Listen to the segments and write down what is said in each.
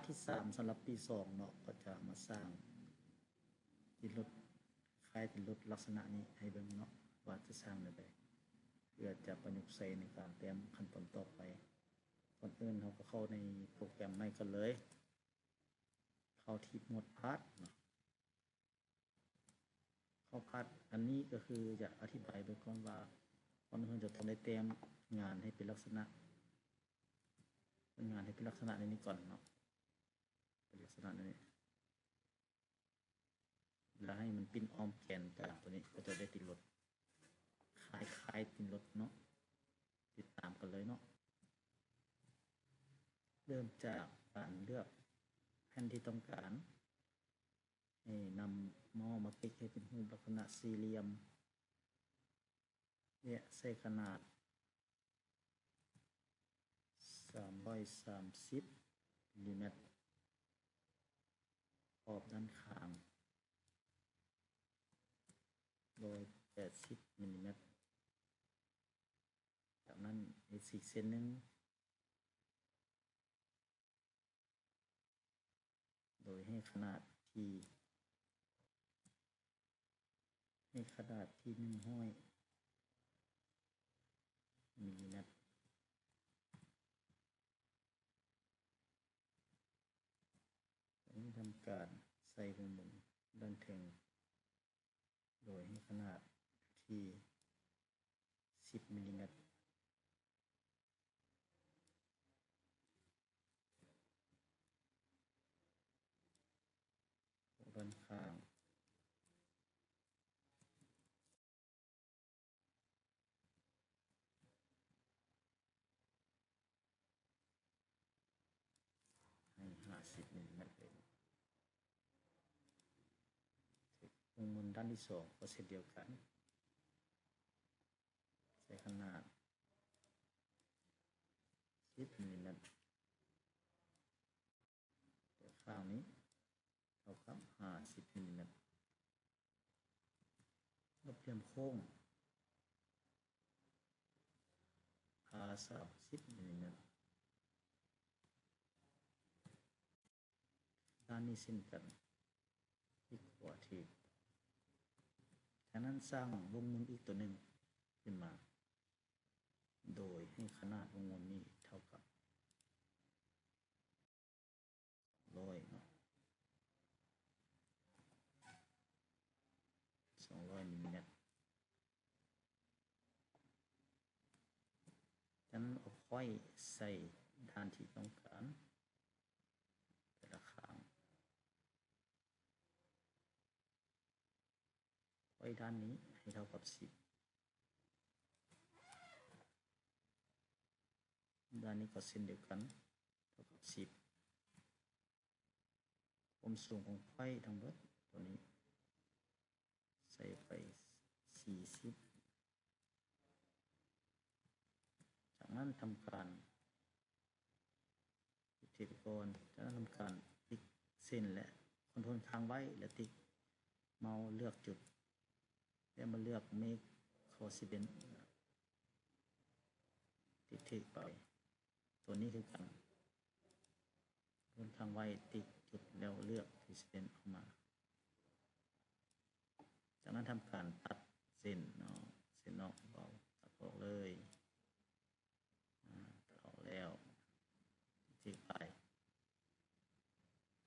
ที่3สำหรับปี2เนาะก็จะมาสร้างติดรถคล้ายติดรถลักษณะนี้ให้เบิ่งเนาะว่าจะสร้างได้แบบเพื่อจะประยุกต์ใช้ในการเตรียมขั้นตอนต่อไปก่อนอื่นเราก็เข้าในโปรแกรมใหม่กันเลยเข้าที่โหมดพาร์ทเนาะเข้าพาร์ทอันนี้ก็คือจะอธิบายไปก่อนว่าก่อนอื่นจะต้องได้เตรียมงานให้เป็นลักษณะในนี้ก่อนเนาะเป็นลักษณะนี้แล้วให้มันปิ้นอ้อมแกนกลางตัวนี้ก็จะได้ติดรถคล้ายติดรถเนาะติดตามกันเลยเนาะเริ่มจากการเลือกแผ่นที่ต้องการให้นำหม้อมาติ๊กให้เป็นรูปลักษณะสี่เหลี่ยมเนี่ยใส่ขนาด330มิลลิเมตรขอบด้านข้าง180มิลลิเมตรจากนั้นอีก4เซนนึงโดยให้ขนาดที่100มิลลิเมตรนี้ทำการใส่วงมุมด้านแทงโดยให้ขนาดที่10มิลลิเมตรด้านข้างให้50มิลลิเมตรเป็นวงมุมด้านที่2ก็เช่นเดียวกันใส่ขนาด10มิลลิเมตรแต่ข้างนี้เท่ากับ50มิลลิเมตรรอบเหลี่ยมโค้ง30มิลลิเมตรด้านนี้เช่นกันอีกกว่าที่จากนั้นสร้างวงมุมอีกตัวหนึ่งขึ้นมาโดยให้ขนาดวงมุมนี้เท่ากับ100เนาะ200มิลลิเมตรจากนั้นเอาค่อยใส่ด้านที่ต้องการแต่ละข้างค่อยด้านนี้ให้เท่ากับ10ด้านนี้ก็เช่นเดียวกันเท่ากับ10ความสูงของไฟทั้งหมดตัวนี้ใส่ไป40จากนั้นทำการเทปก่อนจากนั้นทำการติ๊กเส้นและคอนโทรลค้างไว้และติ๊กเมาส์เลือกจุดแล้วมาเลือก make coincident ติ๊กไปตัวนี้คือกันคอนโทรลค้างไว้ติ๊กจุดแล้วเลือก coincident ออกมาจากนั้นทำการตัดเส้นเนาะเส้นนอกเบาตัดออกเลยตัดออกแล้วติ๊กไป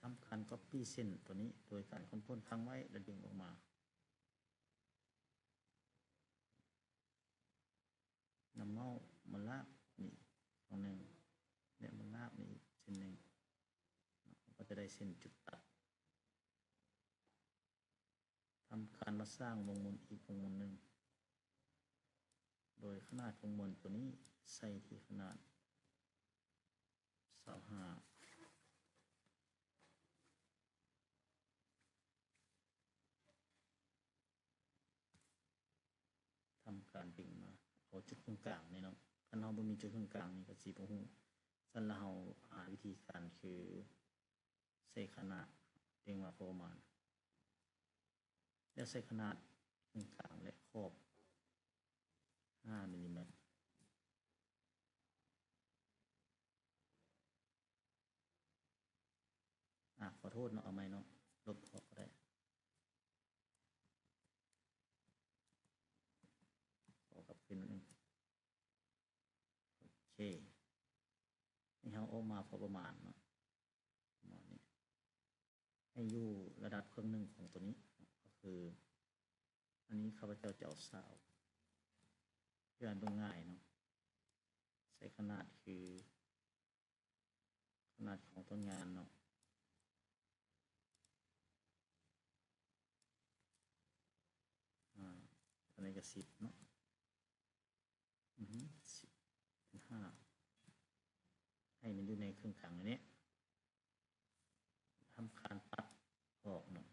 ทำการ copy เส้นตัวนี้โดยการคอนโทรลค้างไว้แล้วดึงออกมานำเมาส์มาลากนี่ตรงหนึ่งเนี่ยมาลากนี่เส้นหนึ่งก็จะได้เส้นจุดตัดทำการมาสร้างวงมุมอีกวงมุมหนึ่งโดยขนาดวงมุมตัวนี้ใส่ที่ขนาด25ทำการดึงมาเอาจุดตรงกลางนี่เนาะถ้าเราไม่มีจุดตรงกลางนี่ก็สิบ่ฮู้สั่นแล้วเราหาวิธีการคือใส่ขนาดเรียกว่าประมาณแล้วใส่ขนาดตรงกลางและขอบ5มิลลิเมตร อโทษเนาะเอาไหมเนาะลบออกก็ได้ขอกลับขึ้นนิดนึงโอเคนี่เขาออกมาพอประมาณเนาะประมาณนี้ให้อยู่ระดับครึ่งหนึ่งของตัวนี้ก็คืออันนี้ข้าพเจ้าจะเอาสาวเพื่อเบิ่งง่ายเนาะใช้ขนาดคือขนาดของต้นงานเนาะอันนี้ก็10เนาะ10 เป็น 5ให้มันอยู่ในครึ่งกลางอันนี้ทำการตัดออกเนาะ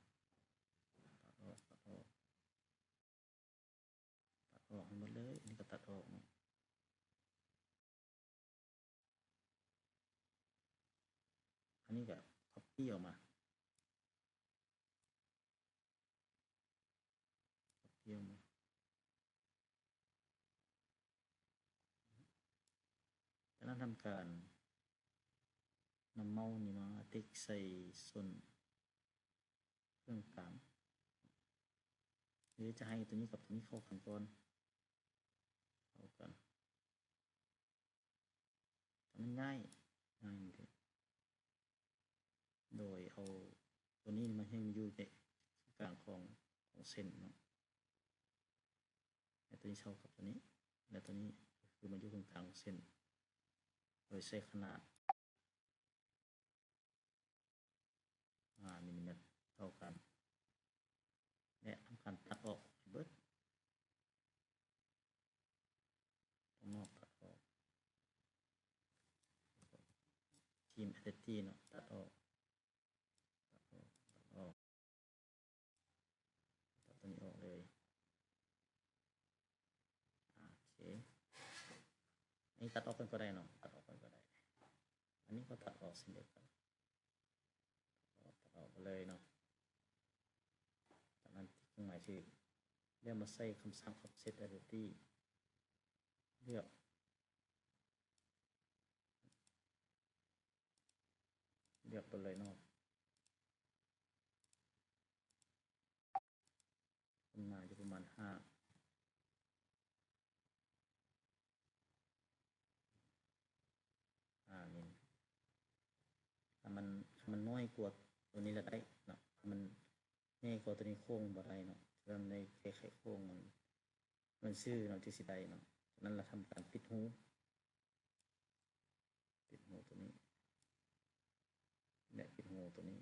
ตัดออกให้หมดเลยอันนี้ก็ตัดออกเนาะอันนี้ก็ copy ออกมา copy ออกมาจากนั้นทำการนำเมาส์นี่มาติ๊กใส่ส่วนเครื่องกลางหรือจะให้ตัวนี้กับตัวนี้เข้ากันก่อนเข้ากันแต่มันง่ายเลยโดยเอาตัวนี้มาให้มันอยู่ในกลางของเส้นเนาะตัวนี้เข้ากับตัวนี้และตัวนี้คือมันอยู่ตรงกลางเส้นโดยใช้ขนาดมิลลิเมตรเท่ากันและทำการตัดออกเบิดตรงนอกตัดออกทีมแอดตี้เนาะตัดออกตัดตัวนี้ออกเลยโอเคอันนี้ตัดออกกันก็ได้เนาะตัดออกกันก็ได้อันนี้ก็ตัดออกเช่นเดียวกันตัดออกไปเลยเนาะจากนั้นที่เครื่องหมายชื่อเรียกมาใส่คำสั่ง offset identity เลือกไปเลยเนาะขึ้นมาจะประมาณ5มิลถ้ามันน้อยกว่าตัวนี้ละได้เนาะมันใหญ่กว่าตัวนี้โค้งบ่ได้เนาะเริ่มในแค่โค้งมันซื่อเนาะที่สิได้เนาะนั้นเราทำการปิดหูตัวนี้และปิดหูตัวนี้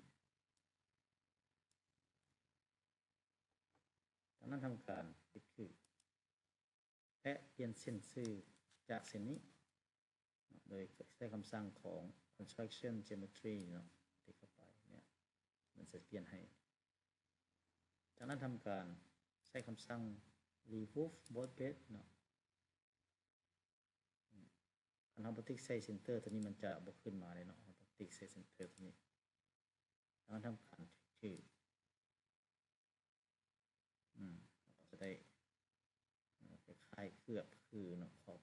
จากนั้นทำการปิดคือและเปลี่ยนเส้นซื่อจากเส้นนี้โดยใช้คำสั่งของ construction geometry เนาะที่เข้าไปเนี่ยมันจะเปลี่ยนให้จากนั้นทำการใช้คำสั่ง remove both bed เนาะอันทำปฏิกใส่เซนเตอร์ตัวนี้มันจะบกขึ้นมาเลยเนาะปฏิกใส่เซนเตอร์ตัวนี้จากนั้นทำการชื่อจะได้คล้ายเกือบคือเนาะขอบ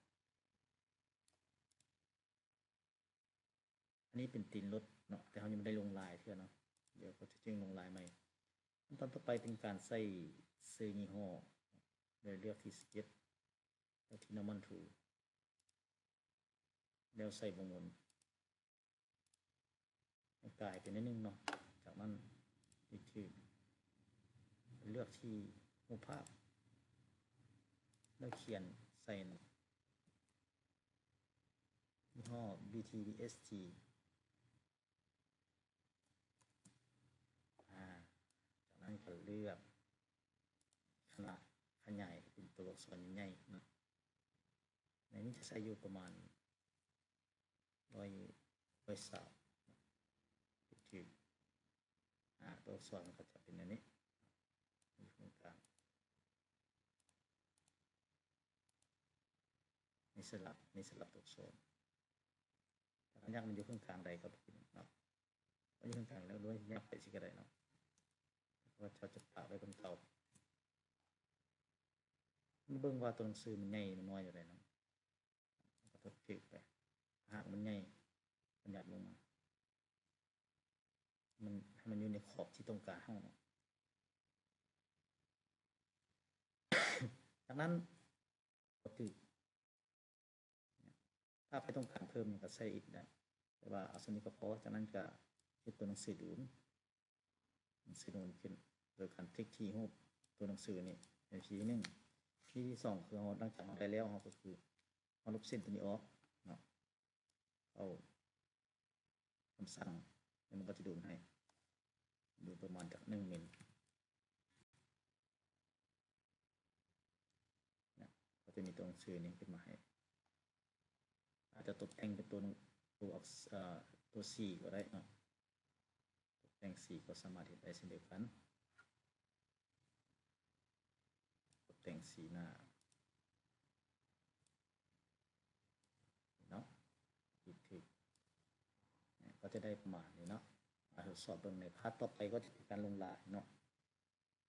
อันนี้เป็นตีนรถเนาะแต่เขายังไม่ได้ลงลายเท่าเนาะเดี๋ยวเขาจะจึงลงลายใหม่ขั้นตอนต่อไปเป็นการใส่ซื้อยี่ห้อโดยเลือกที่17แล้วที่ normal tool แล้วใส่วงวนให้กลายเป็นนิดนึงเนาะจากนั้นอีกทีเลือกที่รูปภาพแล้วเขียนใส่ยี่ห้อ BTBST จากนั้นก็เลือกขนาดขยายเป็นตัวอักษรใหญ่ๆนะในนี้จะใช้อยู่ประมาณ130ที่ตัวอักษรก็จะเป็นอันนี้อยู่ตรงกลางนี่สลับตัวอักษรแต่ยักมันอยู่ข้างกลางใดครับเนาะมันอยู่ข้างกลางแล้วด้วยยักไปสิก็ได้เนาะว่าจะปะไว้บนเตาเบิ่งว่าตัวหนังสือมันใหญ่มันน้อยอยู่ไหนเนาะก็ต้องพลิกไปหากมันใหญ่มันหยัดลงมามันให้ มันอยู่ในขอบที่ต้องการเฮาจากนั้นก็คือถ้าไปต้องการเพิ่มก็ใส่อีกได้แต่ว่าเอาส่วนนี้ก็พอจากนั้นก็เฮ็ดตัวหนังสือดูนขึ้นโดยการคลิกที่รูปตัวหนังสือนี่อีกทีนึงที่2คือเฮาหลังจากเราได้แล้วเฮาก็คือเฮาลบเส้นตัวนี้ออกเนาะเอาคำสั่งแล้วมันก็จะดูให้ดูประมาณจาก1มิลนะก็จะมีตัวหนังสือนี้ขึ้นมาให้อาจจะตกแต่งเป็นตัว C ก็ได้เนาะตกแต่ง C ก็สามารถเฮ็ดได้เช่นเดียวกันตกแต่งสีหน้าเนาะอีกก็จะได้ประมาณนี้เนาะมาทดสอบเบิ่งในพาร์ทต่อไปก็จะเป็นการลงลายเนาะ